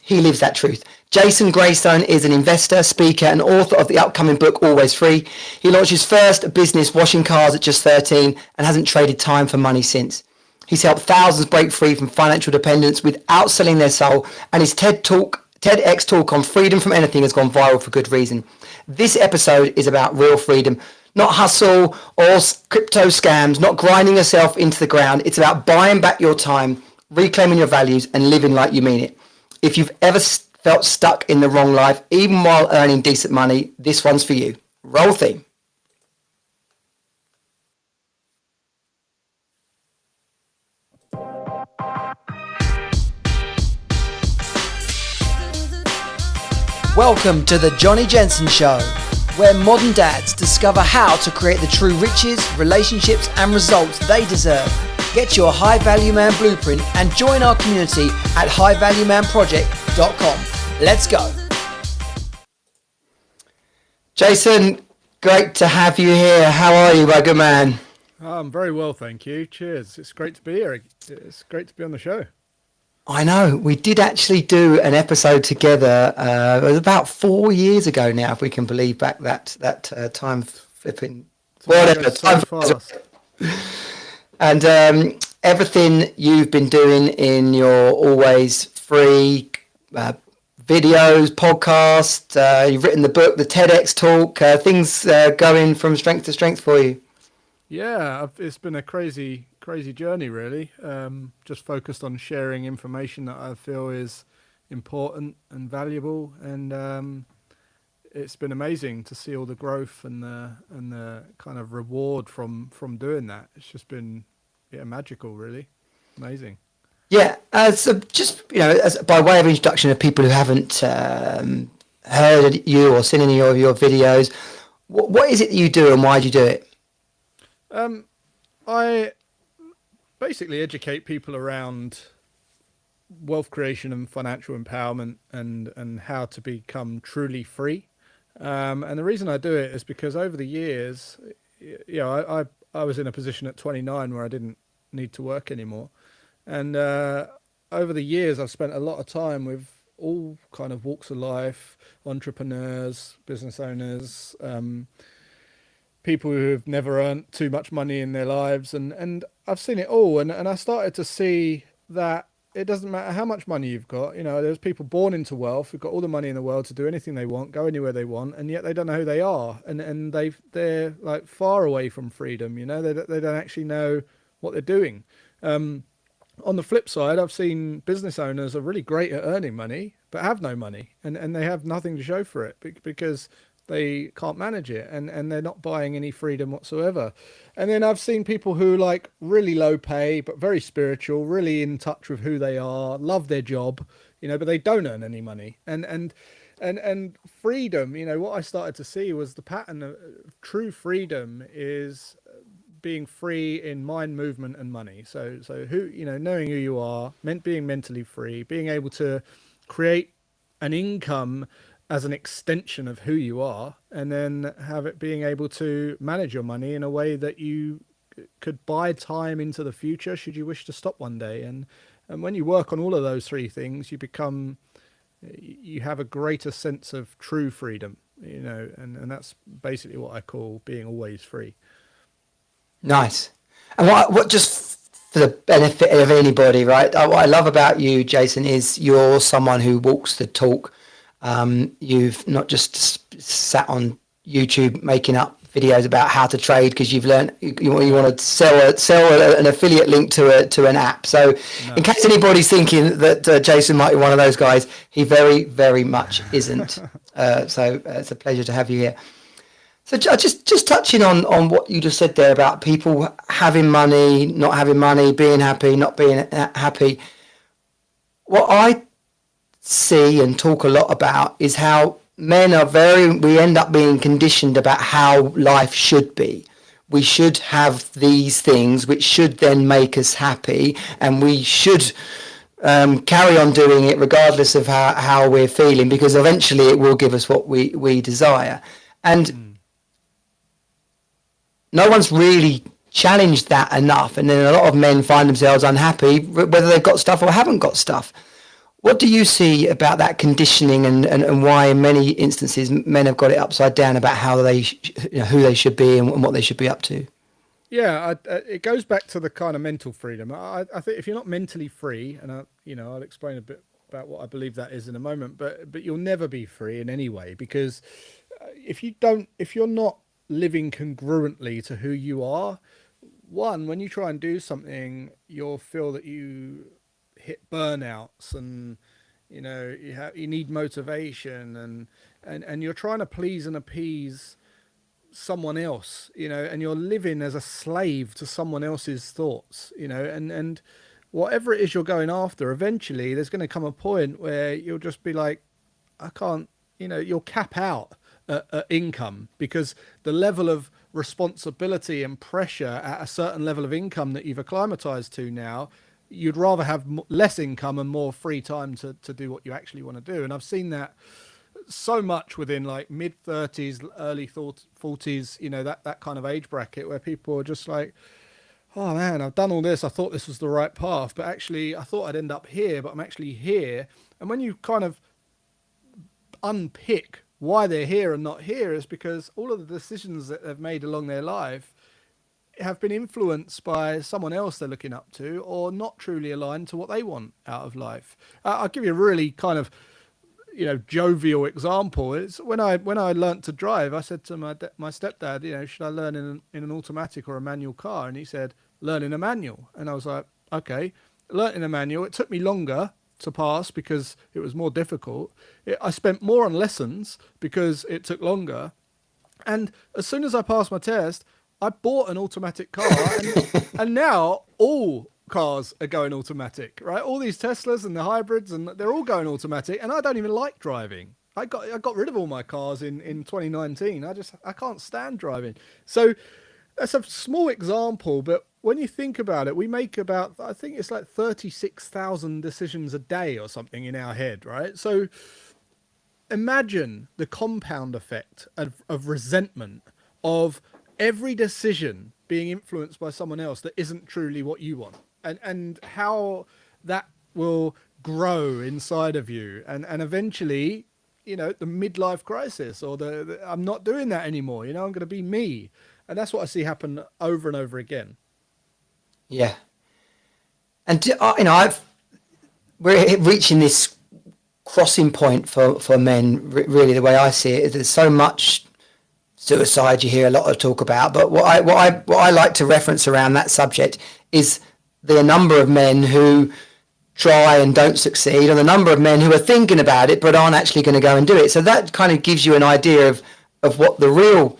He lives that truth. Jason Greystone is an investor, speaker, and author of the upcoming book, Always Free. He launched his first business washing cars at just 13 and hasn't traded time for money since. He's helped thousands break free from financial dependence without selling their soul, and his TEDx talk on freedom from anything has gone viral for good reason. This episode is about real freedom, not hustle or crypto scams, not grinding yourself into the ground. It's about buying back your time, reclaiming your values, and living like you mean it. If you've ever felt stuck in the wrong life, even while earning decent money, this one's for you. Roll theme. Welcome to the Johnny Jensen Show, where modern dads discover how to create the true riches, relationships, and results they deserve. Get your High Value Man blueprint and join our community at highvaluemanproject.com. Let's go. Jason, great to have you here. How are you, my good man? I'm very well, thank you. Cheers. It's great to be here. It's great to be on the show. I know. We did actually do an episode together. It was about 4 years ago now, if we can believe back that time flipping. Whatever. Time fast. And everything you've been doing in your Always Free videos, podcast, you've written the book, the TEDx talk, things going from strength to strength for you. Yeah, it's been a crazy journey, really. Just focused on sharing information that I feel is important and valuable, and it's been amazing to see all the growth and the kind of reward from doing that. It's just been magical, really amazing. Yeah, so just as by way of introduction of people who haven't heard you or seen any of your videos, what is it that you do and why do you do it? I basically educate people around wealth creation and financial empowerment and how to become truly free. And the reason I do it is because over the years, I was in a position at 29 where I didn't need to work anymore. And over the years, I've spent a lot of time with all kind of walks of life, entrepreneurs, business owners, people who have never earned too much money in their lives. And I've seen it all. And I started to see that it doesn't matter how much money you've got. There's people born into wealth who've got all the money in the world to do anything they want, go anywhere they want, and yet they don't know who they are. And they're like far away from freedom. They don't actually know what they're doing. On the flip side, I've seen business owners are really great at earning money, but have no money, and they have nothing to show for it because they can't manage it, and they're not buying any freedom whatsoever. And then I've seen people who like really low pay, but very spiritual, really in touch with who they are, love their job, but they don't earn any money. And freedom, what I started to see was the pattern of true freedom is being free in mind, movement, and money. So who, knowing who you are, being mentally free, being able to create an income as an extension of who you are, and then have it being able to manage your money in a way that you could buy time into the future should you wish to stop one day. And when you work on all of those three things, you have a greater sense of true freedom, and that's basically what I call being always free. Nice. And what just for the benefit of anybody, right? What I love about you, Jason, is you're someone who walks the talk. You've not just sat on YouTube making up videos about how to trade because you've learned you want to sell an affiliate link to an app. So in case anybody's thinking that Jason might be one of those guys, he very, very much isn't. So it's a pleasure to have you here. So just touching on what you just said there about people having money, not having money, being happy, not being happy. What I see and talk a lot about is how men we end up being conditioned about how life should be. We should have these things which should then make us happy, and we should carry on doing it regardless of how we're feeling, because eventually it will give us what we desire. And no one's really challenged that enough, and then a lot of men find themselves unhappy whether they've got stuff or haven't got stuff. What do you see about that conditioning, and why in many instances men have got it upside down about how they, who they should be and what they should be up to? Yeah, it goes back to the kind of mental freedom. I think if you're not mentally free, and I'll explain a bit about what I believe that is in a moment, but you'll never be free in any way, because if you're not living congruently to who you are, one, when you try and do something, you'll feel that you hit burnouts, and you need motivation, and you're trying to please and appease someone else, and you're living as a slave to someone else's thoughts, and whatever it is you're going after, eventually there's going to come a point where you'll just be like, I can't, you'll cap out at income, because the level of responsibility and pressure at a certain level of income that you've acclimatized to now, you'd rather have less income and more free time to do what you actually want to do. And I've seen that so much within like mid 30s, early 40s, that kind of age bracket, where people are just like, oh man, I've done all this. I thought this was the right path, but actually I thought I'd end up here, but I'm actually here. And when you kind of unpick why they're here and not here, is because all of the decisions that they've made along their life have been influenced by someone else they're looking up to, or not truly aligned to what they want out of life. I'll give you a really kind of jovial example. It's when I learnt to drive, I said to my stepdad, should I learn in an automatic or a manual car? And he said, learn in a manual. And I was like, okay. Learnt in a manual. It took me longer to pass because it was more difficult. I spent more on lessons because it took longer. And as soon as I passed my test, I bought an automatic car, and now all cars are going automatic, right? All these Teslas and the hybrids, and they're all going automatic, and I don't even like driving. I got rid of all my cars in 2019. I can't stand driving. So that's a small example, but when you think about it, we make about, I think it's like 36,000 decisions a day or something in our head, right? So imagine the compound effect of resentment, of every decision being influenced by someone else that isn't truly what you want, and how that will grow inside of you, and eventually, the midlife crisis, or the I'm not doing that anymore, I'm going to be me. And that's what I see happen over and over again. Yeah. And we're reaching this crossing point for men, really, the way I see it. There's so much suicide you hear a lot of talk about, but what I like to reference around that subject is the number of men who try and don't succeed, or the number of men who are thinking about it but aren't actually going to go and do it. So that kind of gives you an idea of what the real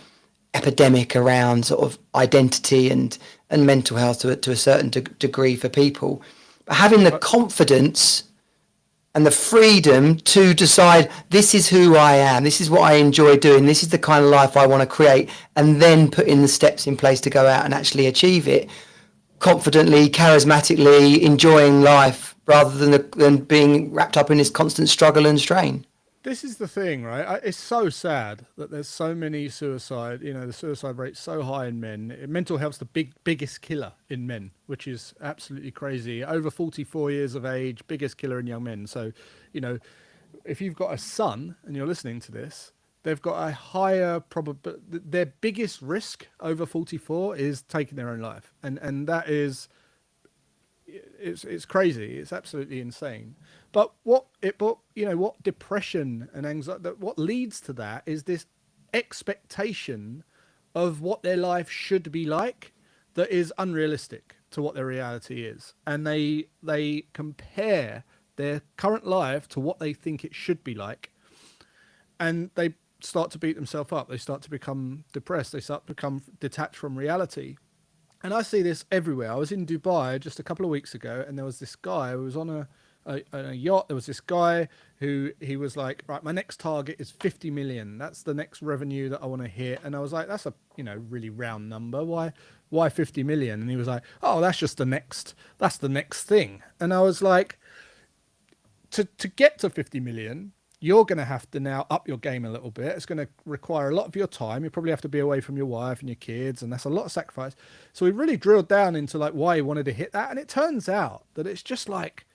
epidemic around sort of identity and mental health to a certain degree for people. But having the confidence and the freedom to decide, this is who I am, this is what I enjoy doing, this is the kind of life I want to create, and then putting the steps in place to go out and actually achieve it confidently, charismatically, enjoying life, rather than being wrapped up in this constant struggle and strain. This is the thing, right? It's so sad that there's so many suicide. The suicide rate's so high in men. Mental health's the biggest killer in men, which is absolutely crazy. Over 44 years of age, biggest killer in young men. So, if you've got a son and you're listening to this, they've got a higher probability. Their biggest risk over 44 is taking their own life, and that is, it's crazy. It's absolutely insane. But what depression and anxiety, what leads to that is this expectation of what their life should be like that is unrealistic to what their reality is. And they compare their current life to what they think it should be like. And they start to beat themselves up. They start to become depressed. They start to become detached from reality. And I see this everywhere. I was in Dubai just a couple of weeks ago, and there was this guy who was on a yacht. There was this guy who, he was like, right, my next target is 50 million. That's the next revenue that I want to hit. And I was like, that's a really round number. Why 50 million? And he was like, oh, that's the next thing. And I was like, to get to 50 million, you're going to have to now up your game a little bit. It's going to require a lot of your time. You probably have to be away from your wife and your kids, and that's a lot of sacrifice. So we really drilled down into like why he wanted to hit that. And it turns out that it's just like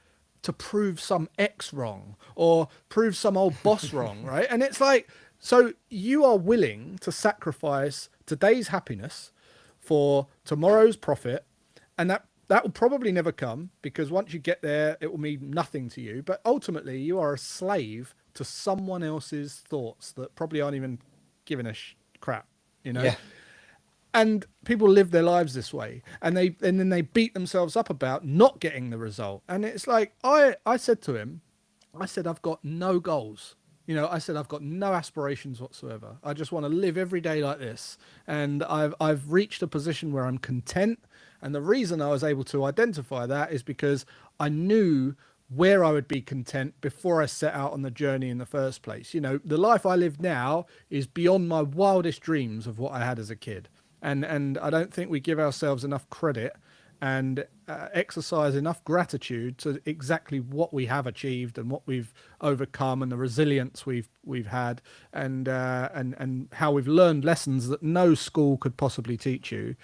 to prove some ex wrong or prove some old boss wrong, right? And it's like, so you are willing to sacrifice today's happiness for tomorrow's profit, and that will probably never come, because once you get there, it will mean nothing to you. But ultimately, you are a slave to someone else's thoughts that probably aren't even giving a crap, you know? Yeah. And people live their lives this way, and then they beat themselves up about not getting the result. And it's like, I said to him, I said, I've got no goals. You know, I said, I've got no aspirations whatsoever. I just want to live every day like this. And I've reached a position where I'm content. And the reason I was able to identify that is because I knew where I would be content before I set out on the journey in the first place. You know, the life I live now is beyond my wildest dreams of what I had as a kid. And I don't think we give ourselves enough credit and exercise enough gratitude to exactly what we have achieved and what we've overcome and the resilience we've had, and how we've learned lessons that no school could possibly teach you.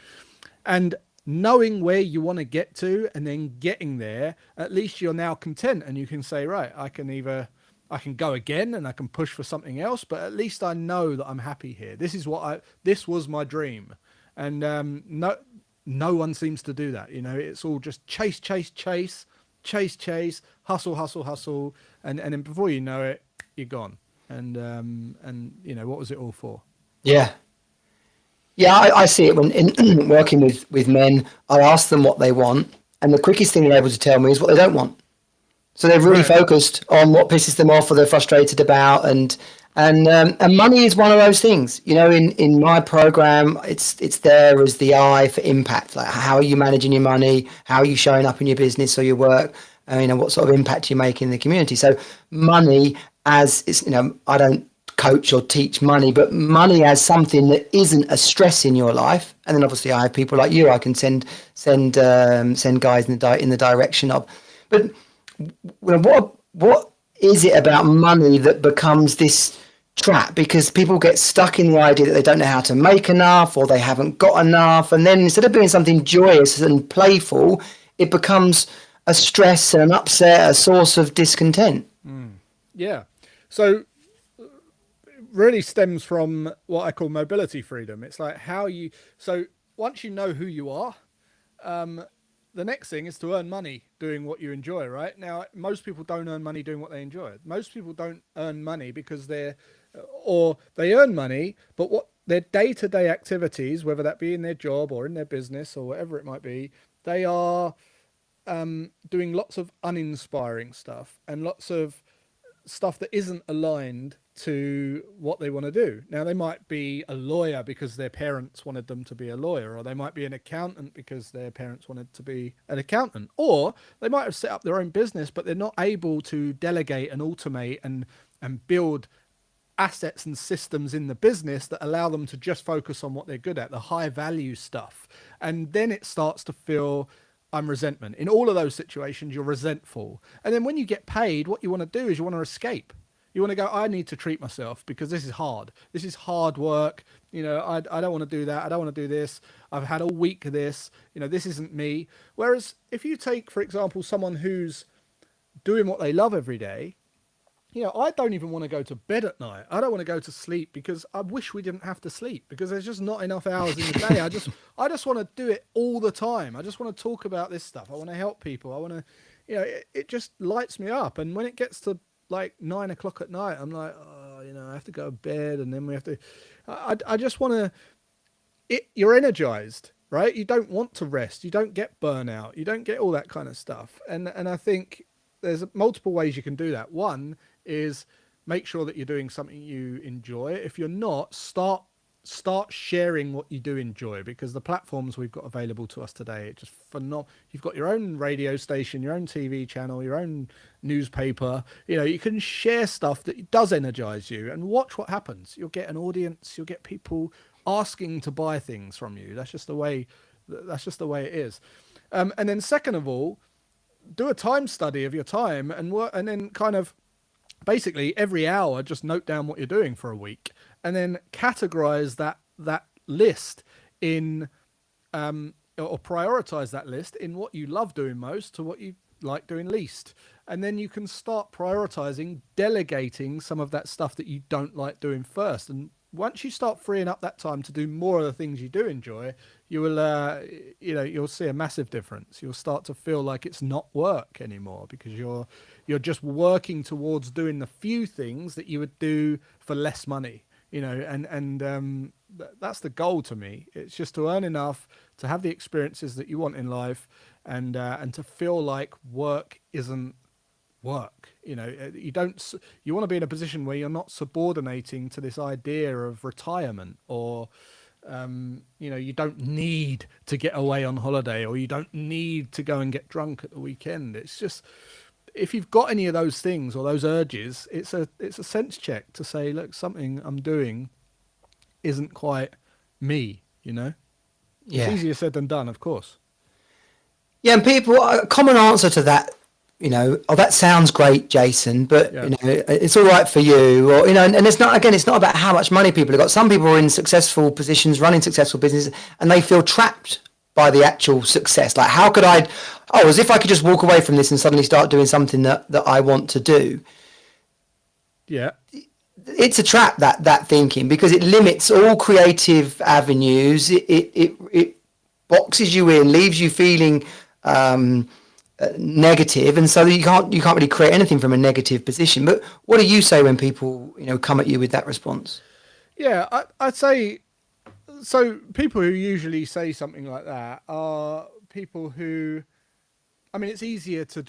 And knowing where you want to get to and then getting there, at least you're now content, and you can say, right, I can go again and I can push for something else, but at least I know that I'm happy here. This was my dream. And no one seems to do that. You know, it's all just chase, hustle. And then before you know it, you're gone. And you know, what was it all for? Yeah. Yeah, I see it when in working with men. I ask them what they want, and the quickest thing they're able to tell me is what they don't want. So they're really focused on what pisses them off or they're frustrated about, and money is one of those things. You know, in my program, it's there as the I for impact. Like, how are you managing your money? How are you showing up in your business or your work? You know, what sort of impact you make in the community. So money as it's, you know, I don't coach or teach money, but money as something that isn't a stress in your life. And then obviously I have people like you I can send guys in the direction of. But what is it about money that becomes this trap? Because people get stuck in the idea that they don't know how to make enough or they haven't got enough, and then instead of being something joyous and playful, it becomes a stress and an upset, a source of discontent. Yeah. So really stems from what I call mobility freedom. It's like so once you know who you are, the next thing is to earn money doing what you enjoy, right? Now, most people don't earn money doing what they enjoy. Most people don't earn money because they earn money, but what their day-to-day activities, whether that be in their job or in their business or whatever it might be, they are doing lots of uninspiring stuff and lots of stuff that isn't aligned to what they want to do. Now, they might be a lawyer because their parents wanted them to be a lawyer, or they might be an accountant because their parents wanted to be an accountant, or they might have set up their own business, but they're not able to delegate and automate and build assets and systems in the business that allow them to just focus on what they're good at, the high value stuff. And then it starts to feel resentment. In all of those situations, you're resentful. And then when you get paid, what you want to do is you want to escape. You want to go, I need to treat myself because this is hard. This is hard work. You know, I don't want to do that. I don't want to do this. I've had a week of this. You know, this isn't me. Whereas if you take, for example, someone who's doing what they love every day, you know, I don't even want to go to bed at night. I don't want to go to sleep because I wish we didn't have to sleep, because there's just not enough hours in the day. I just want to do it all the time. I just want to talk about this stuff. I want to help people. I want to, you know, it just lights me up. And when it gets to like 9 o'clock at night, I'm like, oh, you know, I have to go to bed, and then we have to, I just want to, you're energized, right? You don't want to rest. You don't get burnout. You don't get all that kind of stuff. And I think there's multiple ways you can do that. One is make sure that you're doing something you enjoy. If you're not, start sharing what you do enjoy, because the platforms we've got available to us today, it's just phenomenal. You've got your own radio station, your own TV channel, your own newspaper. You know, you can share stuff that does energize you and watch what happens. You'll get an audience, you'll get people asking to buy things from you. That's just the way it is. And then second of all, do a time study of your time and work, and then kind of basically every hour just note down what you're doing for a week, and then categorize that list in or prioritize that list in what you love doing most to what you like doing least. And then you can start prioritizing, delegating some of that stuff that you don't like doing first. And once you start freeing up that time to do more of the things you do enjoy, you will, you'll see a massive difference. You'll start to feel like it's not work anymore, because you're just working towards doing the few things that you would do for less money. That's the goal to me. It's just to earn enough to have the experiences that you want in life, and to feel like work isn't work. You want to be in a position where you're not subordinating to this idea of retirement, or you don't need to get away on holiday, or you don't need to go and get drunk at the weekend. It's just, if you've got any of those things or those urges, it's a sense check to say, look, something I'm doing isn't quite me. Yeah. It's easier said than done, of course. Yeah, and people, a common answer to that, oh, that sounds great, Jason, but Yeah. it's all right for you, or and it's not about how much money people have got. Some people are in successful positions, running successful businesses, and they feel trapped by the actual success. Like, how could as if I could just walk away from this and suddenly start doing something that I want to do. Yeah. It's a trap, that thinking, because it limits all creative avenues. It boxes you in, leaves you feeling negative, and so you can't really create anything from a negative position. But what do you say when people come at you with that response? Yeah, I'd say, so people who usually say something like that are people who, it's easier to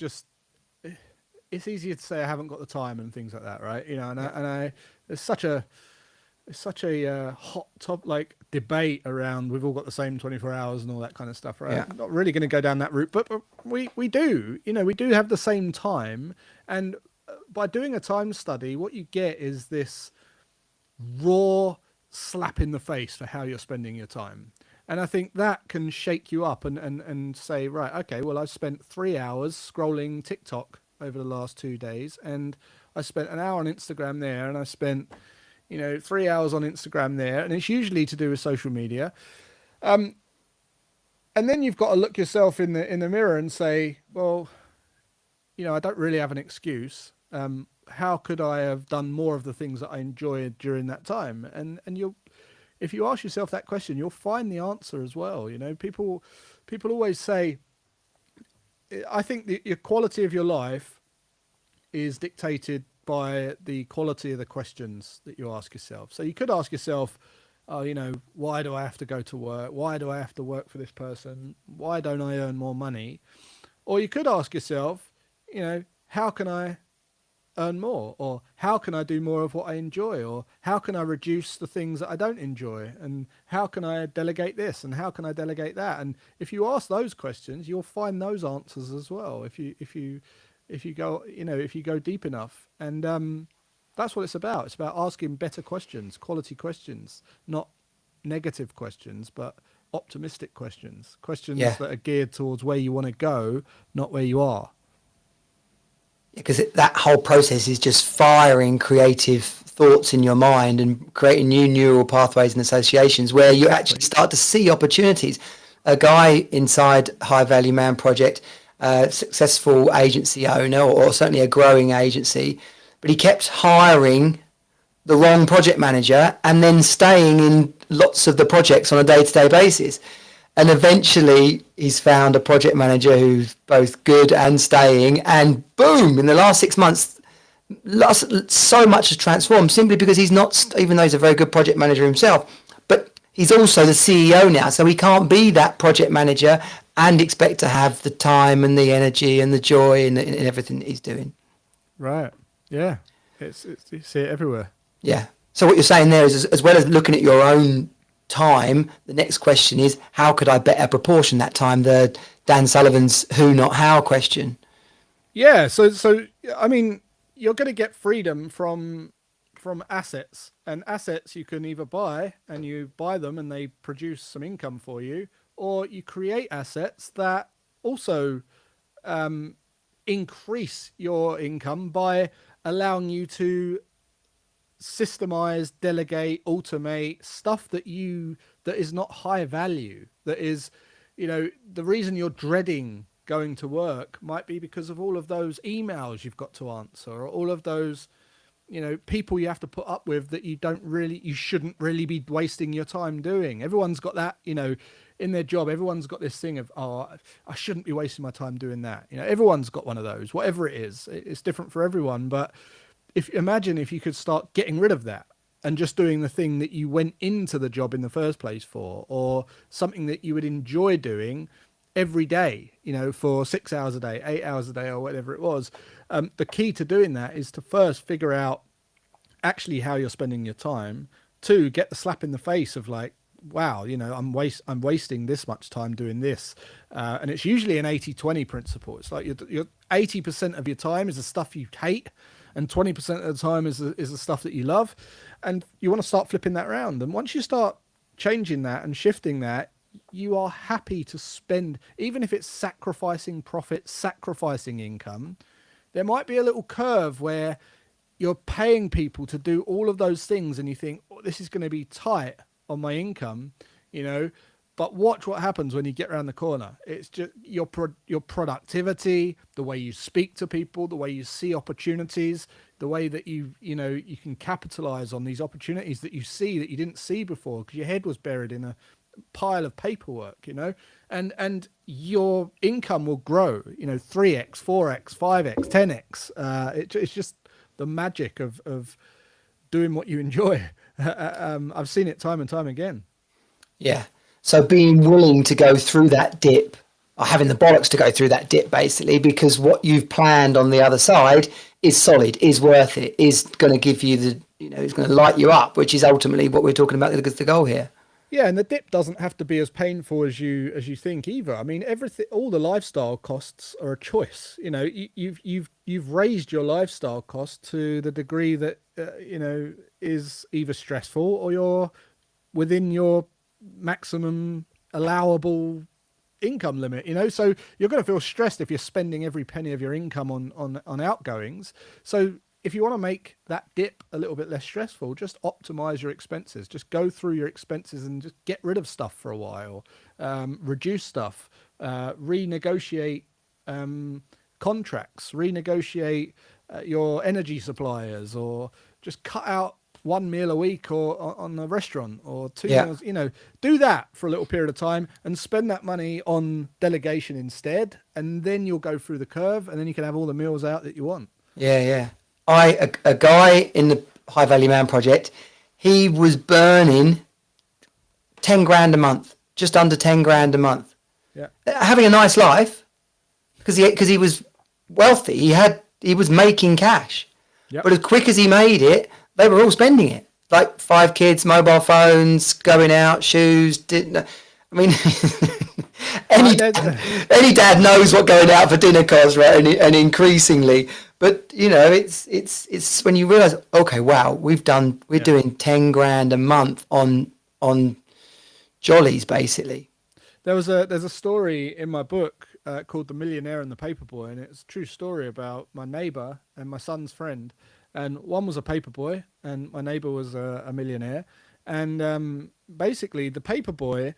say I haven't got the time and things like that, right? It's such a hot top like debate around, we've all got the same 24 hours and all that kind of stuff, right? Yeah. I'm not really going to go down that route, but we do, we do have the same time. And by doing a time study, what you get is this raw slap in the face for how you're spending your time. And I think that can shake you up and say, right, okay, well, I've spent 3 hours scrolling TikTok over the last 2 days, and I spent an hour on Instagram there, and I spent 3 hours on Instagram there, and it's usually to do with social media. And then you've got to look yourself in the mirror and say, well, I don't really have an excuse. How could I have done more of the things that I enjoyed during that time? And if you ask yourself that question, you'll find the answer as well. People always say, I think your quality of your life is dictated by the quality of the questions that you ask yourself. So you could ask yourself, why do I have to go to work? Why do I have to work for this person? Why don't I earn more money? Or you could ask yourself, how can I earn more? Or how can I do more of what I enjoy? Or how can I reduce the things that I don't enjoy? And how can I delegate this? And how can I delegate that? And if you ask those questions, you'll find those answers as well. If you go deep enough. And that's what it's about. It's about asking better questions, quality questions, not negative questions, but optimistic questions that are geared towards where you want to go, not where you are. Because that whole process is just firing creative thoughts in your mind and creating new neural pathways and associations where you actually start to see opportunities. A guy inside High Value Man Project, successful agency owner, or certainly a growing agency, but he kept hiring the wrong project manager and then staying in lots of the projects on a day-to-day basis. And eventually he's found a project manager who's both good and staying, and boom, in the last 6 months, so much has transformed simply because he's not, even though he's a very good project manager himself, but he's also the CEO now. So he can't be that project manager and expect to have the time and the energy and the joy and everything that he's doing. Right. Yeah. You see it everywhere. Yeah. So what you're saying there is, as well as looking at your own time, the next question is, how could I better proportion that time? The Dan Sullivan's who, not how question. Yeah. So you're going to get freedom from assets, and assets you can either buy, and you buy them and they produce some income for you, or you create assets that also increase your income by allowing you to systemize, delegate, automate stuff that is not high value, that is, the reason you're dreading going to work might be because of all of those emails you've got to answer, or all of those, people you have to put up with that you shouldn't really be wasting your time doing. Everyone's got that, in their job. Everyone's got this thing of, oh, I shouldn't be wasting my time doing that. Everyone's got one of those, whatever it is. It's different for everyone. But imagine if you could start getting rid of that and just doing the thing that you went into the job in the first place for, or something that you would enjoy doing every day, for 6 hours a day, 8 hours a day, or whatever it was. The key to doing that is to first figure out actually how you're spending your time. Two, get the slap in the face of like, wow, I'm wasting this much time doing this. And it's usually an 80-20 principle. It's like you're 80% of your time is the stuff you hate, and 20% of the time is the stuff that you love. And you want to start flipping that around. And once you start changing that and shifting that, you are happy to spend, even if it's sacrificing profit, sacrificing income. There might be a little curve where you're paying people to do all of those things and you think, oh, this is going to be tight on my income, but watch what happens when you get around the corner. It's just your productivity, the way you speak to people, the way you see opportunities, the way that you can capitalize on these opportunities that you see that you didn't see before because your head was buried in a pile of paperwork, and your income will grow, 3x, 4x, 5x, 10x. It's just the magic of doing what you enjoy. I've seen it time and time again. Yeah. So being willing to go through that dip, or having the bollocks to go through that dip, basically, because what you've planned on the other side is solid, is worth it, is going to give you it's going to light you up, which is ultimately what we're talking about, because the goal here. Yeah, and the dip doesn't have to be as painful as you think either. I mean, all the lifestyle costs are a choice. You've raised your lifestyle cost to the degree that is either stressful or you're within your maximum allowable income limit. So you're going to feel stressed if you're spending every penny of your income on outgoings. So if you want to make that dip a little bit less stressful, just optimize your expenses. Just go through your expenses and just get rid of stuff for a while, reduce stuff, renegotiate contracts, renegotiate your energy suppliers, or just cut out one meal a week or on the restaurant, or two meals, do that for a little period of time and spend that money on delegation instead. And then you'll go through the curve and then you can have all the meals out that you want. Yeah. Yeah. A guy in the High Value Man project, he was burning 10 grand a month, just under 10 grand a month. Yeah. Having a nice life because he was wealthy. He was making cash. Yep. But as quick as he made it, they were all spending it. Like 5 kids, mobile phones, going out, shoes. Any dad knows what going out for dinner costs, right? And increasingly, but it's when you realize, okay, wow, we're doing 10 grand a month on jollies, basically. There's a story in my book called The Millionaire and the Paperboy, and it's a true story about my neighbor and my son's friend. And one was a paperboy and my neighbor was a millionaire. And basically the paperboy,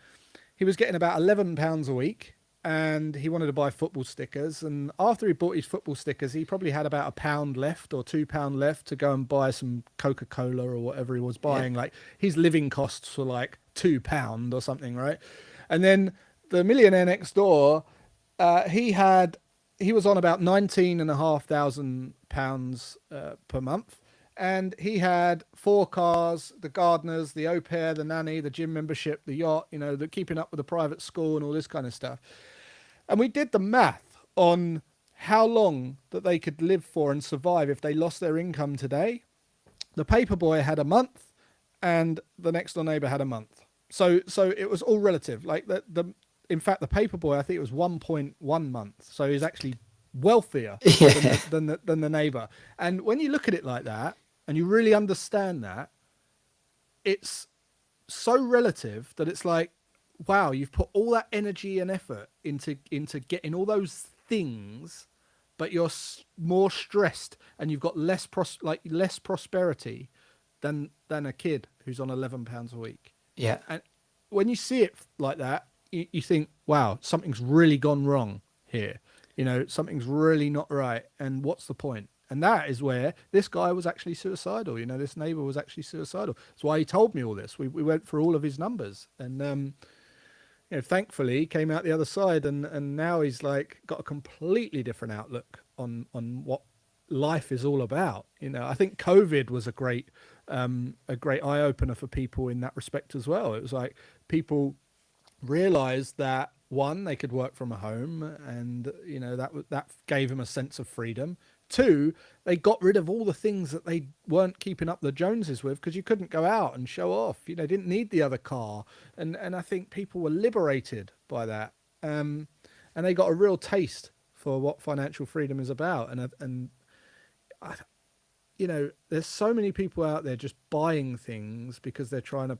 he was getting about £11 a week, and he wanted to buy football stickers. And after he bought his football stickers, he probably had about £1 left or £2 left to go and buy some Coca-Cola or whatever he was buying. Yeah. Like his living costs were like £2 or something, right? And then the millionaire next door, he was on about £19,500 per month. And he had 4 cars, the gardeners, the au pair, the nanny, the gym membership, the yacht, the keeping up with the private school and all this kind of stuff. And we did the math on how long that they could live for and survive if they lost their income today. The paperboy had a month and the next door neighbor had a month. So it was all relative. Like in fact, the paperboy, I think it was 1.1 months. So he's actually wealthier than the neighbor. And when you look at it like that, and you really understand that, it's so relative that it's like, wow, you've put all that energy and effort into getting all those things, but you're more stressed and you've got less prosperity than a kid who's on £11 a week. Yeah. And when you see it like that, you think, wow, something's really gone wrong here. You know, something's really not right. And what's the point? And that is where this guy was actually suicidal. You know, this neighbor was actually suicidal. That's why he told me all this. We went through all of his numbers. And, you know, thankfully he came out the other side, and now he's like got a completely different outlook on what life is all about. You know, I think COVID was a great eye opener for people in that respect as well. It was like people realized that, one, they could work from home, and you know that gave them a sense of freedom. Two, they got rid of all the things that they weren't keeping up the Joneses with, because you couldn't go out and show off. You know, didn't need the other car, and I think people were liberated by that, and they got a real taste for what financial freedom is about. And I, you know, there's so many people out there just buying things because they're trying to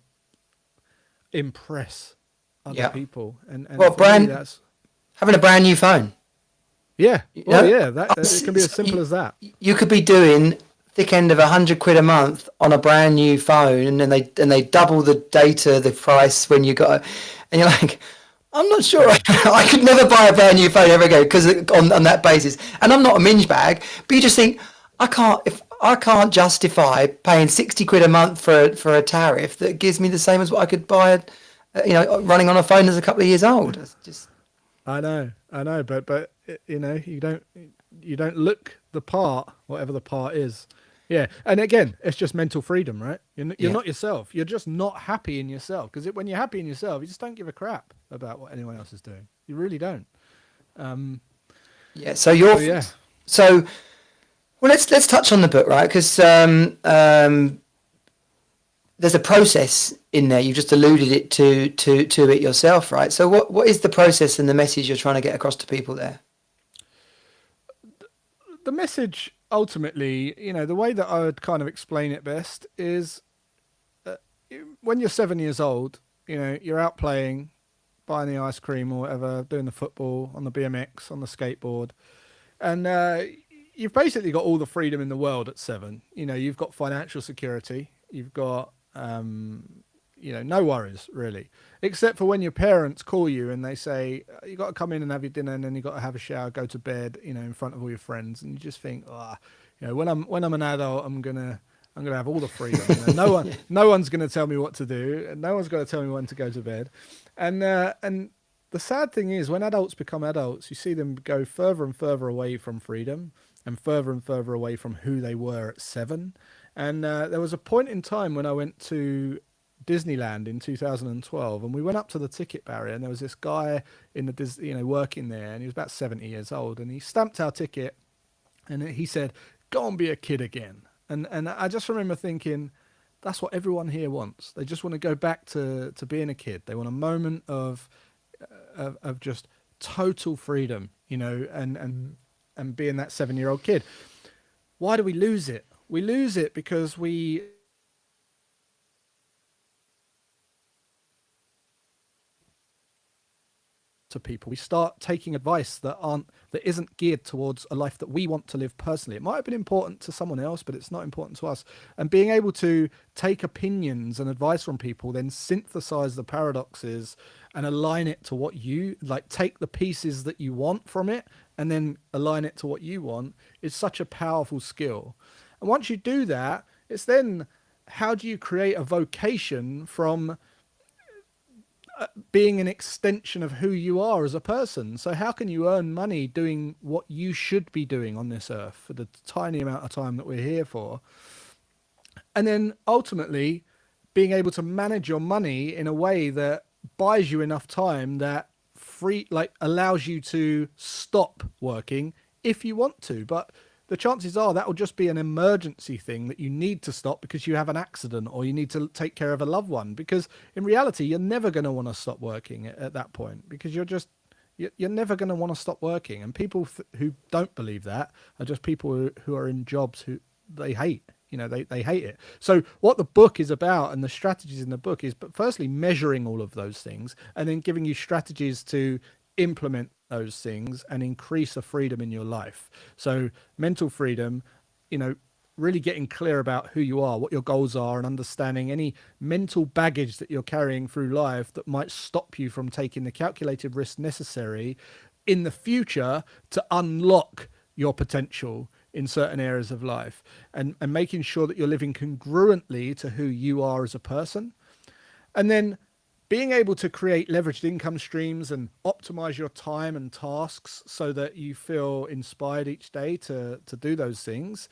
impress other people. And well, that's having a brand new phone. Yeah. Well, yeah, that it can be as simple as that. You could be doing thick end of £100 a month on a brand new phone, and then they double the data, the price when you got, and you're like, I'm not sure I could never buy a brand new phone ever again because on that basis. And I'm not a minge bag, but you just think I can't justify paying £60 a month for a tariff that gives me the same as what I could buy, you know, running on a phone that's a couple of years old. It's just. I know, but you know, you don't look the part, whatever the part is. Yeah, and again, it's just mental freedom, right? You're not yourself. You're just not happy in yourself, because when you're happy in yourself, you just don't give a crap about what anyone else is doing. You really don't. So well, let's touch on the book, right? Because there's a process in there. You just alluded it to it yourself, right? So what is the process and the message you're trying to get across to people there? The message, ultimately, you know, the way that I would kind of explain it best is when you're 7 years old, you know, you're out playing, buying the ice cream or whatever, doing the football, on the BMX, on the skateboard, and you've basically got all the freedom in the world at 7. You know, you've got financial security, you've got you know, no worries really, except for when your parents call you and they say you got to come in and have your dinner, and then you got to have a shower, go to bed, you know, in front of all your friends, and you just think, you know, when I'm an adult, I'm gonna have all the freedom. You know, no one's gonna tell me what to do, and no one's gonna tell me when to go to bed. And the sad thing is, when adults become adults, you see them go further and further away from freedom, and further away from who they were at 7. And there was a point in time when I went to Disneyland in 2012, and we went up to the ticket barrier, and there was this guy in the you know, working there, and he was about 70 years old, and he stamped our ticket, and he said, "Go and be a kid again." And I just remember thinking, that's what everyone here wants. They just want to go back to being a kid. They want a moment of just total freedom, you know, and being that 7-year-old kid. Why do we lose it? We lose it because we to people. We start taking advice that isn't geared towards a life that we want to live personally. It might have been important to someone else, but it's not important to us. And being able to take opinions and advice from people, then synthesize the paradoxes and align it to what you like, take the pieces that you want from it and then align it to what you want, is such a powerful skill. And once you do that, it's then, how do you create a vocation from being an extension of who you are as a person? So how can you earn money doing what you should be doing on this earth for the tiny amount of time that we're here for? And then ultimately being able to manage your money in a way that buys you enough time that allows you to stop working if you want to. But the chances are that will just be an emergency thing that you need to stop because you have an accident or you need to take care of a loved one. Because in reality, you're never going to want to stop working at that point, because you're never going to want to stop working. And people who don't believe that are just people who are in jobs who they hate. You know, they hate it. So what the book is about, and the strategies in the book, is, but firstly, measuring all of those things and then giving you strategies to implement those things and increase the freedom in your life. So mental freedom, you know, really getting clear about who you are, what your goals are, and understanding any mental baggage that you're carrying through life that might stop you from taking the calculated risk necessary in the future to unlock your potential in certain areas of life, and making sure that you're living congruently to who you are as a person. And then being able to create leveraged income streams and optimize your time and tasks so that you feel inspired each day to do those things.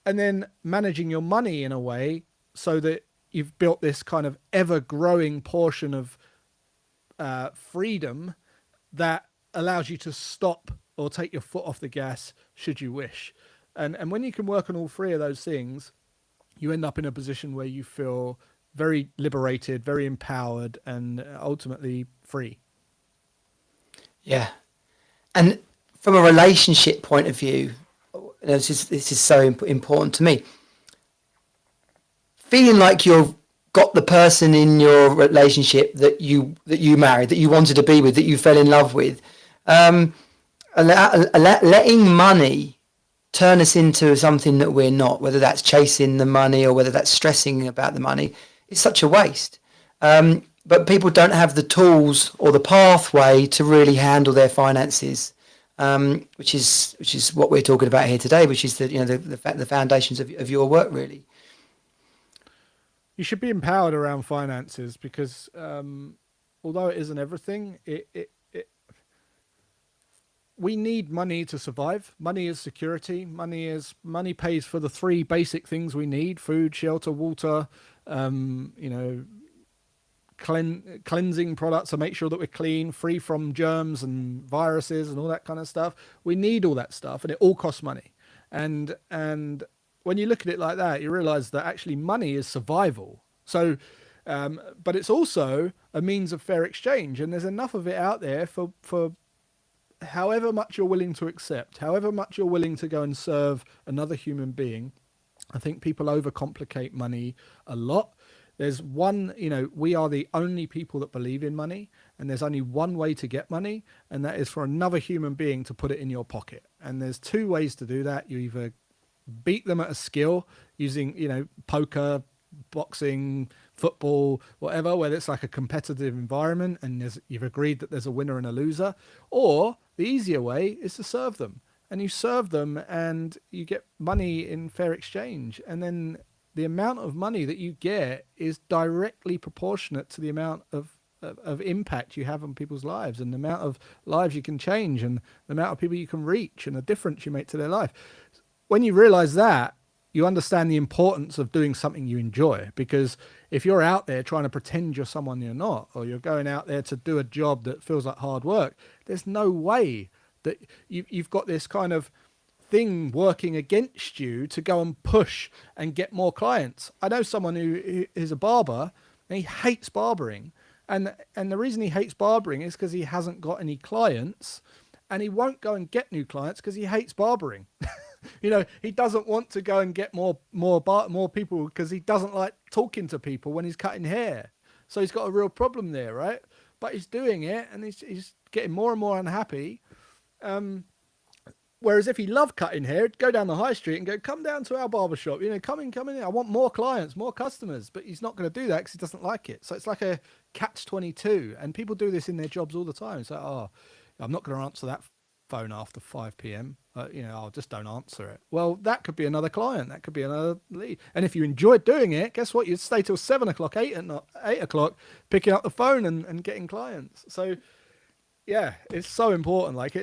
And then managing your money in a way so that you've built this kind of ever growing portion of freedom that allows you to stop or take your foot off the gas should you wish. And when you can work on all three of those things, you end up in a position where you feel very liberated, very empowered, and ultimately free. Yeah. And from a relationship point of view, this is so important to me. Feeling like you've got the person in your relationship that you married, that you wanted to be with, that you fell in love with, letting money turn us into something that we're not, whether that's chasing the money or whether that's stressing about the money, it's such a waste. But people don't have the tools or the pathway to really handle their finances, which is what we're talking about here today, which is the foundations of your work, really. You should be empowered around finances because although it isn't everything, we need money to survive. Money is security. Money pays for the three basic things we need: food, shelter, water. Cleansing products to make sure that we're clean, free from germs and viruses and all that kind of stuff. We need all that stuff, and it all costs money. And when you look at it like that, you realize that actually money is survival. So, but it's also a means of fair exchange, and there's enough of it out there for however much you're willing to accept, however much you're willing to go and serve another human being. I think people overcomplicate money a lot. There's one, we are the only people that believe in money, and there's only one way to get money, and that is for another human being to put it in your pocket. And there's two ways to do that. You either beat them at a skill using, poker, boxing, football, whatever, where it's like a competitive environment and you've agreed that there's a winner and a loser, or the easier way is to serve them. And you serve them and you get money in fair exchange. And then the amount of money that you get is directly proportionate to the amount of impact you have on people's lives, and the amount of lives you can change, and the amount of people you can reach, and the difference you make to their life. When you realize that, you understand the importance of doing something you enjoy. Because if you're out there trying to pretend you're someone you're not, or you're going out there to do a job that feels like hard work, there's no way that you've got this kind of thing working against you to go and push and get more clients. I know someone who is a barber, and he hates barbering. And the reason he hates barbering is because he hasn't got any clients, and he won't go and get new clients because he hates barbering. He doesn't want to go and get more people because he doesn't like talking to people when he's cutting hair. So he's got a real problem there, right? But he's doing it, and he's getting more and more unhappy. Whereas if he loved cutting hair, he'd go down the high street and go, come down to our barbershop, come in. I want more clients, more customers. But he's not going to do that because he doesn't like it. So it's like a catch-22. And people do this in their jobs all the time. It's like, I'm not going to answer that phone after 5 p.m. I'll just don't answer it. Well, that could be another client. That could be another lead. And if you enjoyed doing it, guess what? You'd stay till 7 o'clock, 8 o'clock, picking up the phone and getting clients. So, yeah, it's so important. Like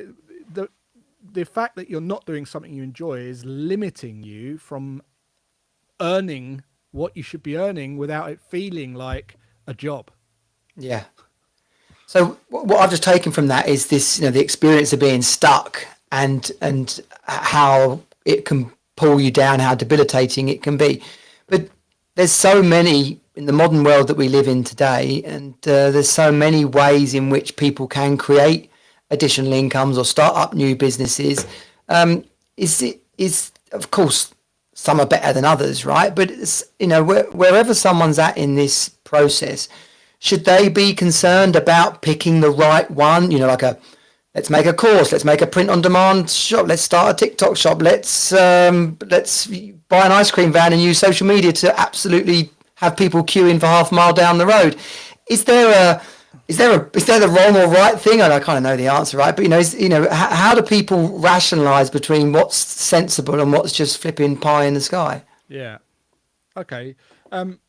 the fact that you're not doing something you enjoy is limiting you from earning what you should be earning without it feeling like a job. Yeah. So what I've just taken from that is this, the experience of being stuck and how it can pull you down, how debilitating it can be. But there's so many in the modern world that we live in today, and there's so many ways in which people can create additional incomes or start up new businesses. Is of course some are better than others, right? But it's, wherever someone's at in this process, should they be concerned about picking the right one? Let's make a course, let's make a print on demand shop, let's start a TikTok shop, let's buy an ice cream van and use social media to absolutely have people queuing for half a mile down the road. Is there is there the wrong or right thing? And I kind of know the answer, right? But how do people rationalize between what's sensible and what's just flipping pie in the sky? Yeah. Okay.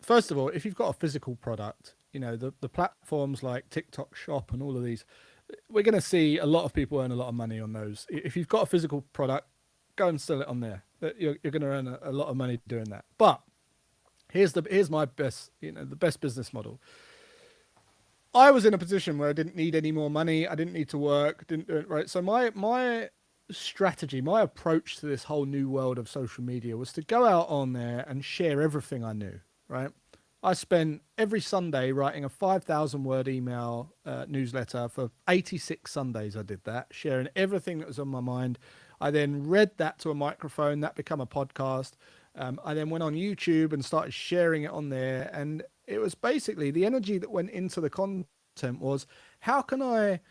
First of all, if you've got a physical product, the platforms like TikTok Shop and all of these, we're going to see a lot of people earn a lot of money on those. If you've got a physical product, go and sell it on there. You're going to earn a lot of money doing that. But here's my best, the best business model. I was in a position where I didn't need any more money. I didn't need to work. Didn't do it right. So my strategy, my approach to this whole new world of social media was to go out on there and share everything I knew. Right. I spent every Sunday writing a 5,000 word email newsletter for 86 Sundays. I did that, sharing everything that was on my mind. I then read that to a microphone. That became a podcast. I then went on YouTube and started sharing it on there. And it was basically the energy that went into the content was, how can I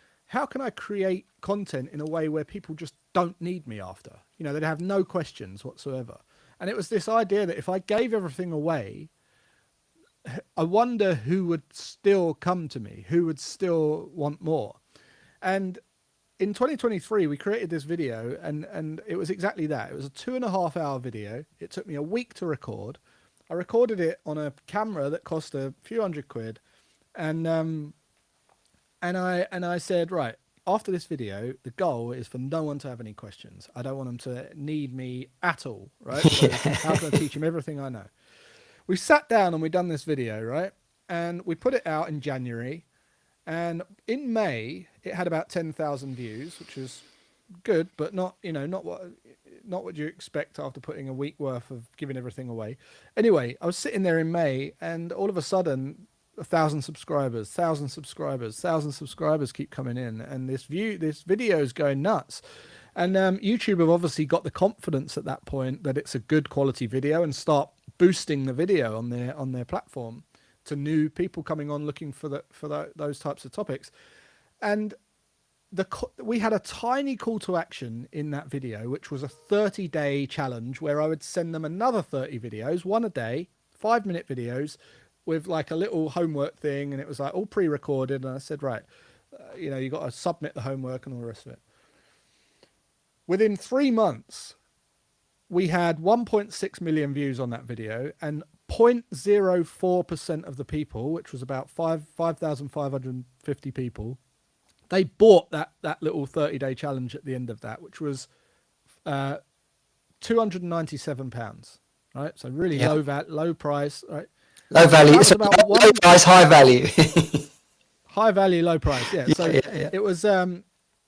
create content in a way where people just don't need me after? They'd have no questions whatsoever. And it was this idea that if I gave everything away, I wonder who would still come to me, who would still want more. And in 2023, we created this video and it was exactly that. It was a 2.5 hour video. It took me a week to record. I recorded it on a camera that cost a few £100. And I said, right, after this video, the goal is for no one to have any questions. I don't want them to need me at all, right? So how can I teach them everything I know? We sat down and we done this video, right? And we put it out in January. And in May, it had about 10,000 views, which was good, but not what you expect after putting a week worth of giving everything away. Anyway, I was sitting there in May, and all of a sudden, 1,000 subscribers, 1,000 subscribers, 1,000 subscribers keep coming in, and this video is going nuts. And YouTube have obviously got the confidence at that point that it's a good quality video and start boosting the video on their platform to new people coming on looking for those types of topics. And we had a tiny call to action in that video, which was a 30-day challenge where I would send them another 30 videos, one a day, 5-minute videos with like a little homework thing. And it was like all pre-recorded. And I said, right, you got to submit the homework and all the rest of it. Within 3 months, we had 1.6 million views on that video, and 0.04% of the people, which was about 5,550 people, they bought that little 30-day challenge at the end of that, which was £297, right? So really low price, right? Low value. So low price, high value. High value, low price. Yeah. So it was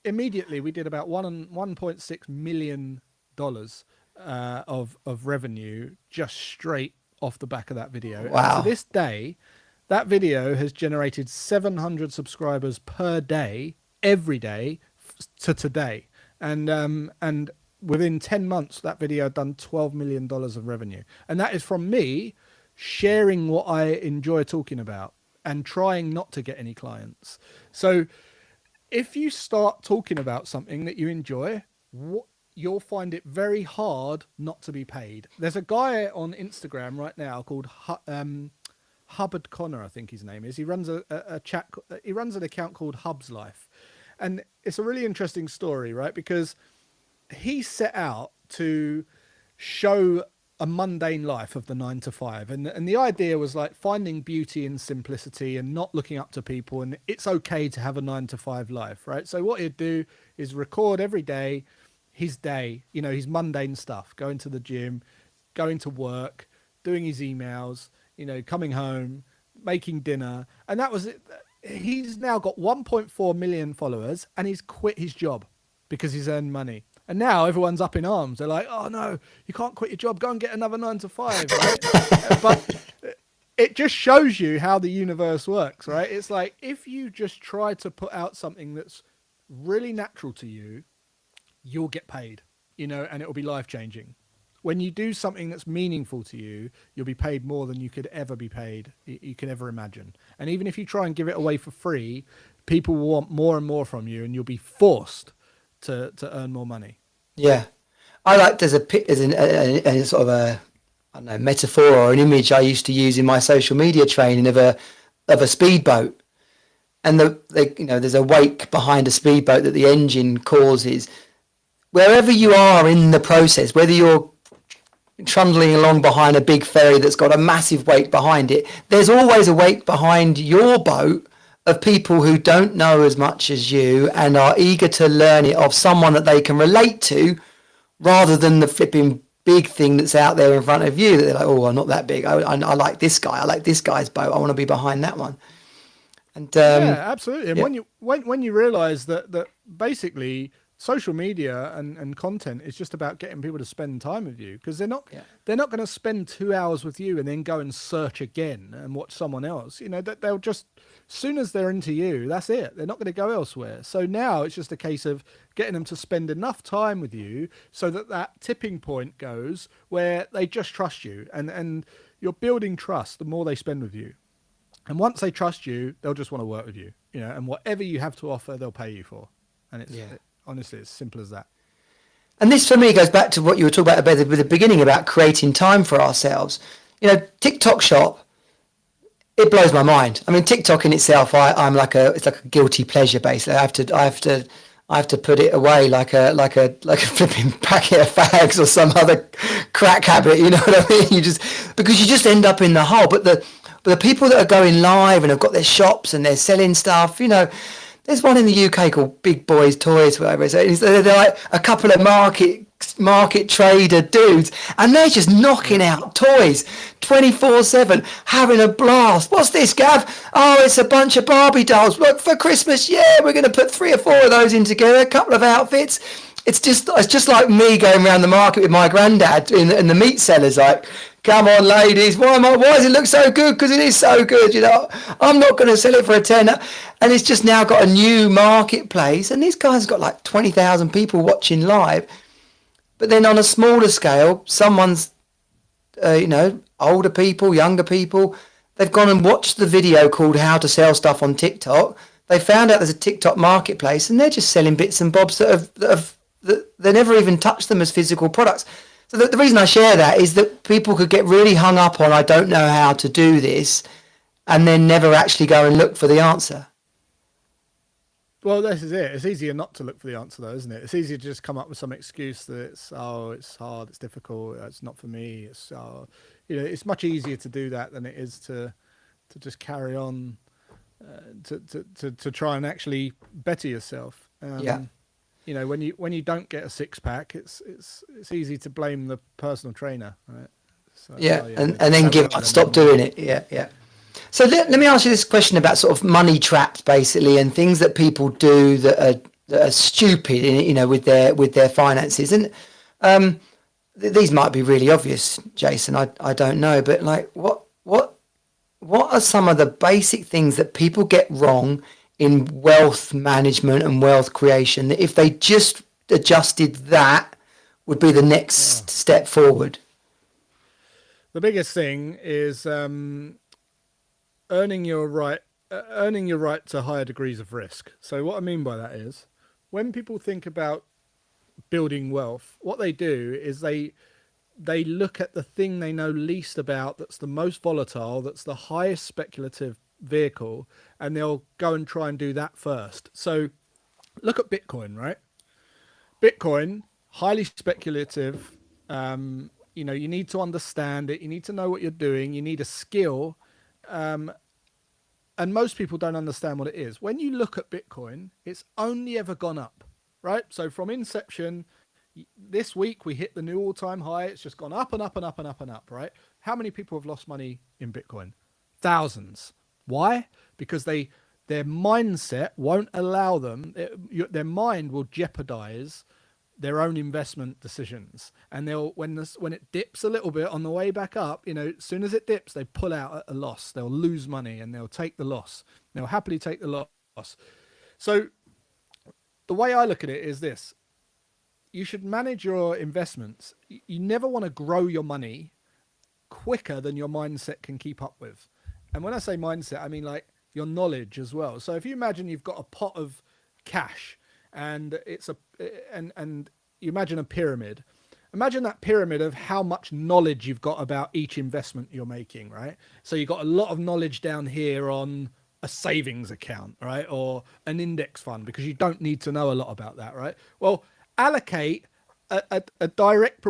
immediately we did about $1.6 million of revenue just straight off the back of that video. Wow. And to this day, that video has generated 700 subscribers per day, every day to today. And within 10 months, that video had done $12 million of revenue. And that is from me sharing what I enjoy talking about and trying not to get any clients. So if you start talking about something that you enjoy, you'll find it very hard not to be paid. There's a guy on Instagram right now called Hubbard Connor, I think his name is. He runs he runs an account called Hub's Life. And it's a really interesting story, right? Because he set out to show a mundane life of the 9 to 5. And the idea was like finding beauty in simplicity and not looking up to people. And it's okay to have a 9 to 5 life, right? So what he'd do is record every day his day, his mundane stuff, going to the gym, going to work, doing his emails, coming home, making dinner. And that was it. He's now got 1.4 million followers and he's quit his job because he's earned money. And now everyone's up in arms. They're like, oh no, you can't quit your job. Go and get another 9 to 5. Right? But it just shows you how the universe works, right? It's like, if you just try to put out something that's really natural to you, you'll get paid, and it'll be life-changing. When you do something that's meaningful to you, you'll be paid more than you could ever be paid, you could ever imagine. And even if you try and give it away for free, people will want more and more from you, and you'll be forced to earn more money. Yeah. I like, there's a sort of a, I don't know, metaphor or an image I used to use in my social media training of a speedboat. and there's a wake behind a speedboat that the engine causes. Wherever you are in the process, whether you're trundling along behind a big ferry that's got a massive wake behind it, there's always a wake behind your boat of people who don't know as much as you and are eager to learn it of someone that they can relate to, rather than the flipping big thing that's out there in front of you that they're like, oh, I'm not that big. I like this guy. I like this guy's boat. I want to be behind that one. And Yeah, absolutely. And yeah. when you realize that basically social media and content is just about getting people to spend time with you, because Yeah. they're not going to spend 2 hours with you and then go and search again and watch someone else. That they'll just, as soon as they're into you, that's it. They're not going to go elsewhere. So now it's just a case of getting them to spend enough time with you so that tipping point goes where they just trust you, and you're building trust the more they spend with you. And once they trust you, they'll just want to work with you, and whatever you have to offer, they'll pay you for. And Yeah. honestly, it's simple as that. And this for me goes back to what you were talking about with the beginning about creating time for ourselves. TikTok Shop, it blows my mind. I mean, TikTok in itself, it's like a guilty pleasure basically. I have to put it away like a flipping packet of fags or some other crack habit. You know what I mean? Because you just end up in the hole. But the people that are going live and have got their shops and they're selling stuff, there's one in the UK called Big Boys Toys, whatever it is. They're like a couple of market trader dudes, and they're just knocking out toys 24/7, having a blast. What's this, Gav? Oh, it's a bunch of Barbie dolls. Look, for Christmas, yeah, we're going to put 3 or 4 of those in together, a couple of outfits. It's just like me going around the market with my granddad in the meat sellers, like, come on, ladies, why does it look so good? Because it is so good, I'm not going to sell it for a tenner. And it's just now got a new marketplace, and these guys have got like 20,000 people watching live. But then on a smaller scale, someone's, older people, younger people, they've gone and watched the video called How to Sell Stuff on TikTok. They found out there's a TikTok marketplace, and they're just selling bits and bobs that they never even touched them as physical products. So the reason I share that is that people could get really hung up on, I don't know how to do this, and then never actually go and look for the answer. Well, this is it. It's easier not to look for the answer, though, isn't it? It's easier to just come up with some excuse that it's hard, it's difficult, it's not for me. It's much easier to do that than it is to just carry on to try and actually better yourself. Yeah. When you don't get a 6-pack, it's easy to blame the personal trainer, right? So, yeah, and then give up, stop doing it. Yeah. So let me ask you this question about sort of money traps, basically, and things that people do that are stupid, with their finances. And these might be really obvious, Jason. I don't know, but like, what are some of the basic things that people get wrong in wealth management and wealth creation, that if they just adjusted that would be the next step forward? The biggest thing is earning your right to higher degrees of risk. So what I mean by that is, when people think about building wealth, what they do is they look at the thing they know least about, that's the most volatile, that's the highest speculative vehicle, and they'll go and try and do that first. So look at Bitcoin, right? Bitcoin, highly speculative. You need to understand it. You need to know what you're doing. You need a skill. And most people don't understand what it is. When you look at Bitcoin, it's only ever gone up, right? So from inception, this week we hit the new all-time high. It's just gone up and up and up and up and up, right? How many people have lost money in Bitcoin? Thousands. Why? Because their mindset won't allow them, their mind will jeopardize their own investment decisions. And when it dips a little bit on the way back up, as soon as it dips, they pull out at a loss. They'll lose money and they'll take the loss. They'll happily take the loss. So the way I look at it is this: you should manage your investments. You never want to grow your money quicker than your mindset can keep up with. And when I say mindset, I mean like your knowledge as well. So if you imagine you've got a pot of cash, and and you imagine a pyramid. Imagine that pyramid of how much knowledge you've got about each investment you're making, right? So you've got a lot of knowledge down here on a savings account, right, or an index fund, because you don't need to know a lot about that, right? Well, allocate a direct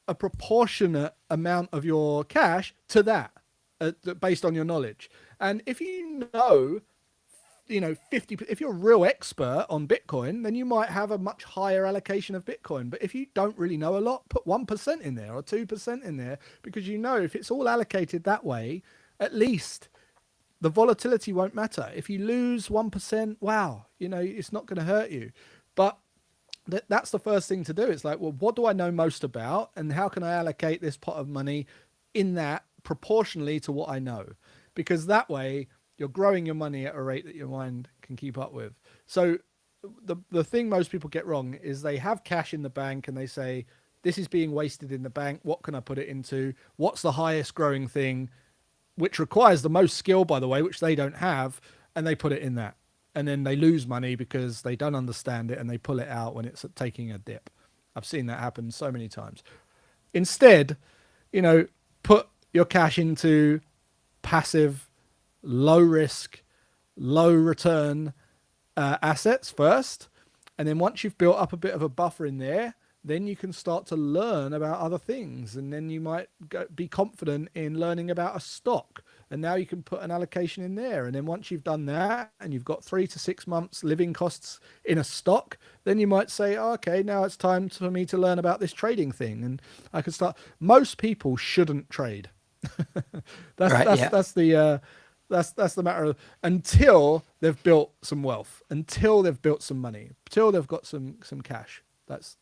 a proportionate amount of your cash to that, based on your knowledge. And if you know, 50, if you're a real expert on Bitcoin, then you might have a much higher allocation of Bitcoin. But if you don't really know a lot, put 1% in there or 2% in there, because if it's all allocated that way, at least the volatility won't matter. If you lose 1%, wow, it's not going to hurt you. But that's the first thing to do. It's like, well, what do I know most about, and how can I allocate this pot of money in that proportionally to what I know? Because that way you're growing your money at a rate that your mind can keep up with. So the thing most people get wrong is they have cash in the bank and they say, this is being wasted in the bank. What can I put it into? What's the highest growing thing, which requires the most skill, by the way, which they don't have, and they put it in that. And then they lose money because they don't understand it and they pull it out when it's taking a dip. I've seen that happen so many times. Instead, put your cash into passive, low risk, low return assets first. And then once you've built up a bit of a buffer in there, then you can start to learn about other things. And then you might be confident in learning about a stock. And now you can put an allocation in there. And then once you've done that and you've got 3 to 6 months living costs in a stock, then you might say, oh, okay, now it's time for me to learn about this trading thing. And I can start. Most people shouldn't trade. That's the matter of, until they've built some wealth, until they've built some money, until they've got some cash. That's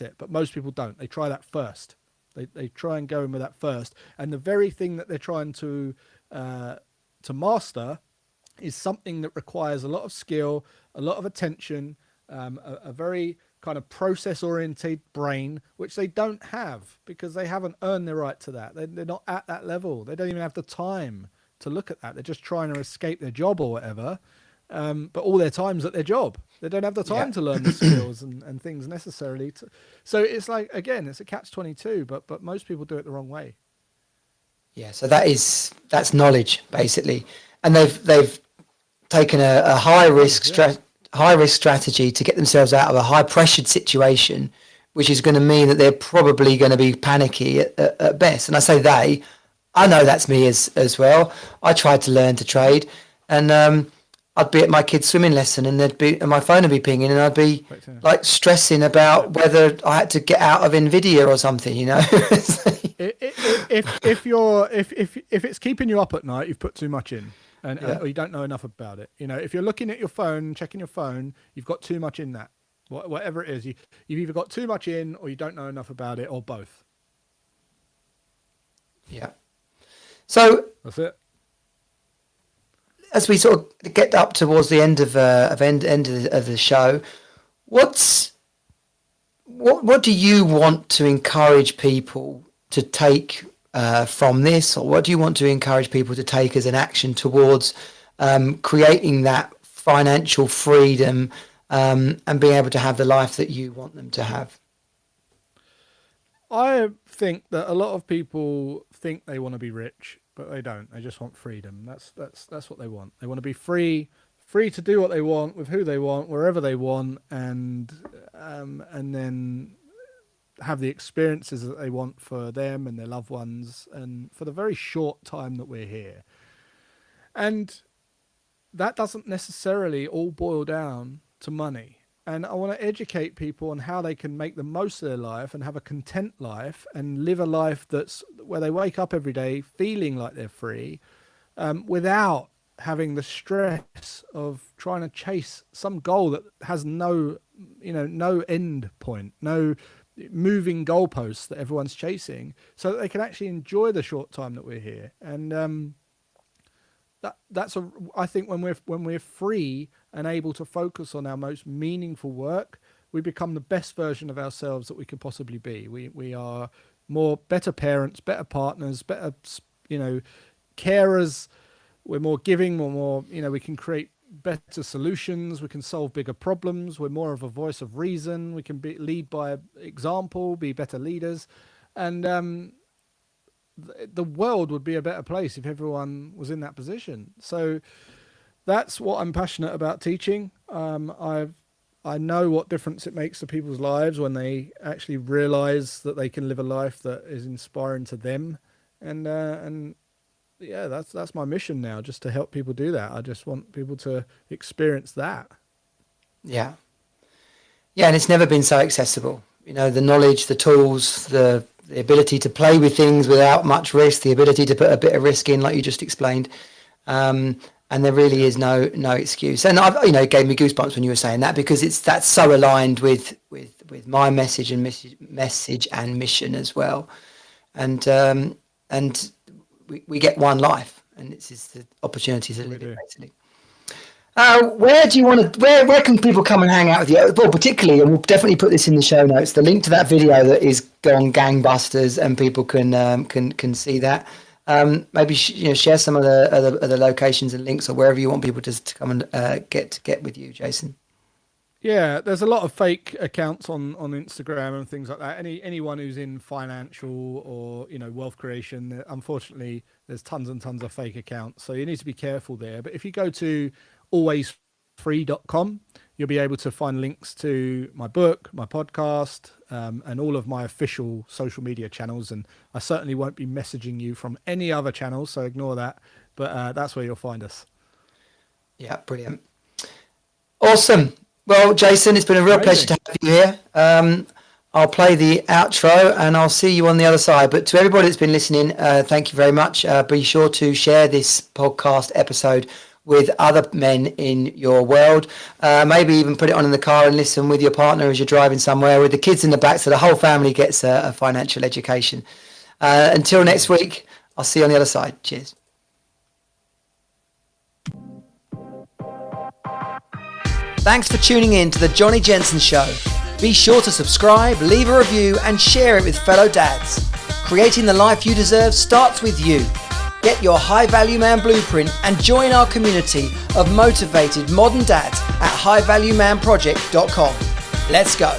it. But most people don't. They try that first. They try and go in with that first, and the very thing that they're trying to master is something that requires a lot of skill, a lot of attention, a very kind of process-oriented brain, which they don't have because they haven't earned their right to that. They're not at that level. They don't even have the time to look at that. They're just trying to escape their job or whatever. But all their time's at their job. They don't have the time to learn the skills and things necessarily. So it's like, again, it's a catch-22, but most people do it the wrong way. Yeah, so that's knowledge basically, and they've taken a high risk strategy to get themselves out of a high pressured situation, which is going to mean that they're probably going to be panicky at best. And I say I know that's me as well. I tried to learn to trade, and I'd be at my kid's swimming lesson and my phone would be pinging and I'd be like stressing about whether I had to get out of Nvidia or something, If it's keeping you up at night, you've put too much in or you don't know enough about it. If you're looking at your phone, checking your phone, you've got too much in that. Whatever it is, you've either got too much in or you don't know enough about it, or both. Yeah. So that's it. As we sort of get up towards the end of the show, what do you want to encourage people to take from this, or what do you want to encourage people to take as an action towards creating that financial freedom and being able to have the life that you want them to have? I think that a lot of people think they want to be rich, but they don't. They just want freedom. That's what they want. They want to be free to do what they want with who they want, wherever they want, and then have the experiences that they want for them and their loved ones, and for the very short time that we're here. And that doesn't necessarily all boil down to money. And I want to educate people on how they can make the most of their life and have a content life and live a life that's where they wake up every day feeling like they're free, without having the stress of trying to chase some goal that has no end point, no moving goalposts that everyone's chasing, so that they can actually enjoy the short time that we're here. And I think when we're free and able to focus on our most meaningful work, we become the best version of ourselves that we could possibly be. We are better parents, better partners, better carers. We're more giving, we can create better solutions, we can solve bigger problems, we're more of a voice of reason, we can lead by example, be better leaders. And the world would be a better place if everyone was in that position. So that's what I'm passionate about teaching. I know what difference it makes to people's lives when they actually realize that they can live a life that is inspiring to them. And yeah, that's my mission now, just to help people do that. I just want people to experience that. Yeah. Yeah, and it's never been so accessible. You know, the knowledge, the tools, the ability to play with things without much risk, the ability to put a bit of risk in, like you just explained. And there really is no excuse. And it gave me goosebumps when you were saying that, because that's so aligned with my message and mission as well. And we get one life, and this is the opportunity to live it, basically. Where do you want to? Where can people come and hang out with you? Well, particularly, and we'll definitely put this in the show notes, the link to that video that is gone gangbusters, and people can see that. Maybe share some of the other locations and links, or wherever you want people to come and get with you, Jason. Yeah, there's a lot of fake accounts on Instagram and things like that. Anyone who's in financial or wealth creation, unfortunately, there's tons and tons of fake accounts. So you need to be careful there. But if you go to alwaysfree.com, you'll be able to find links to my book, my podcast, and all of my official social media channels. And I certainly won't be messaging you from any other channels, so ignore that. But that's where you'll find us. Yeah, brilliant. Awesome. Well, Jason, it's been a real pleasure to have you here. I'll play the outro and I'll see you on the other side. But to everybody that's been listening, thank you very much. Be sure to share this podcast episode with other men in your world. Maybe even put it on in the car and listen with your partner as you're driving somewhere, with the kids in the back, so the whole family gets a financial education. Until next week, I'll see you on the other side. Cheers. Thanks for tuning in to the Johnny Jensen Show. Be sure to subscribe, leave a review, and share it with fellow dads. Creating the life you deserve starts with you. Get your High Value Man blueprint and join our community of motivated modern dads at highvaluemanproject.com. Let's go.